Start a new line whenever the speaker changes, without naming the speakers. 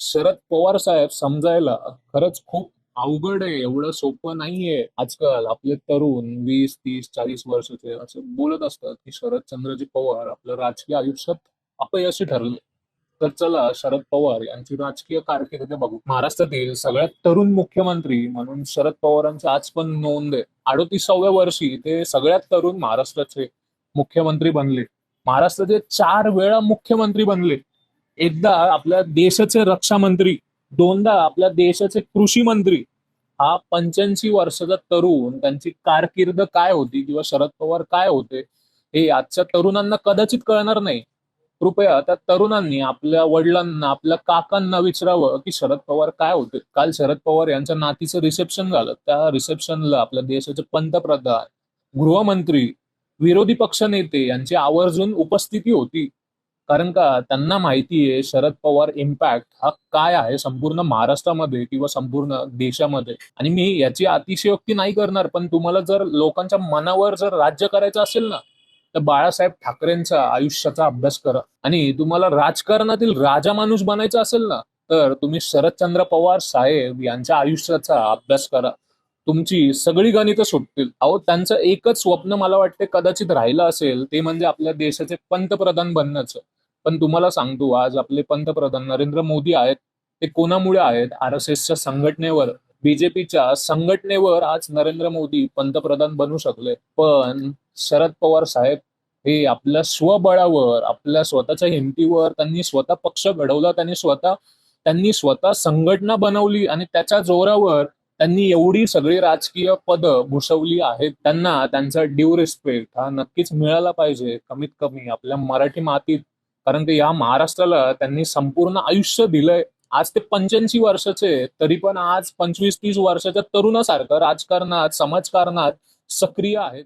शरद पवार साहेब समजायला खरंच खूप अवघड आहे. एवढं सोपं नाहीये. आजकाल आपले तरुण 20, 30, 40 वर्षाचे असं बोलत असतात की शरदचंद्रजी पवार आपलं राजकीय आयुष्यात अपयशी ठरले. तर चला शरद पवार यांची राजकीय कारकीर्द बघू. महाराष्ट्रातील सगळ्यात तरुण मुख्यमंत्री म्हणून शरद पवारांची आज पण नोंद आहे. 38व्या वर्षी ते सगळ्यात तरुण महाराष्ट्राचे मुख्यमंत्री बनले. महाराष्ट्राचे 4 वेळा मुख्यमंत्री बनले. एकदा आपल्या देशाचे रक्षा मंत्री, दोनदा आपल्या देशाचे कृषी मंत्री. हा 85 वर्षाचा तरुण, त्यांची कारकीर्द काय होती किंवा शरद पवार काय होते हे आजच्या तरुणांना कदाचित कळणार नाही. कृपया त्या तरुणांनी आपल्या वडिलांना, आपल्या काकांना विचारावं की शरद पवार काय होते. काल शरद पवार यांच्या नातीचं रिसेप्शन झालं. त्या रिसेप्शनला आपल्या देशाचे पंतप्रधान, गृहमंत्री, विरोधी पक्षनेते यांची आवर्जून उपस्थिती होती. कारण का त्यांना माहिती आहे शरद पवार इम्पॅक्ट हा काय आहे संपूर्ण महाराष्ट्रामध्ये किंवा संपूर्ण देशामध्ये. आणि मी याची अतिशयोक्ती नाही करणार, पण तुम्हाला जर लोकांच्या मनावर जर राज्य करायचं असेल ना, तर बाळासाहेब ठाकरेंचा आयुष्याचा अभ्यास करा. आणि तुम्हाला राजकारणातील राजा माणूस बनायचा असेल ना, तर तुम्ही शरदचंद्र पवार साहेब यांच्या आयुष्याचा अभ्यास करा. तुमची सगळी गणितं सुटतील. अहो, त्यांचं एकच स्वप्न मला वाटते कदाचित राहिलं असेल, ते म्हणजे आपल्या देशाचे पंतप्रधान बनण्याचं. पण तुम्हाला सांगतो, आज आपले पंतप्रधान नरेंद्र मोदी आहेत. ते कोणामुळे आहेत? RSSच्या संघटनेवर, बीजेपीच्या संघटनेवर आज नरेंद्र मोदी पंतप्रधान बनू शकले. पण शरद पवार साहेब हे आपल्या स्वबळावर, आपल्या स्वतःच्या हिमतीवर त्यांनी स्वतः पक्ष घडवला, त्यांनी स्वतः संघटना बनवली आणि त्याच्या जोरावर त्यांनी एवढी सगळी राजकीय पदं भूषवली आहेत. त्यांना त्यांचा ड्यू रिस्पेक्ट हा नक्कीच मिळाला पाहिजे, कमीत कमी आपल्या मराठी मातीत. कारण की या महाराष्ट्राला त्यांनी संपूर्ण आयुष्य दिलंय. आज ते 85 वर्षाचे आहेत, तरी पण आज 25-30 वर्षाच्या तरुणासारखं राजकारणात, समाजकारणात सक्रिय आहेत.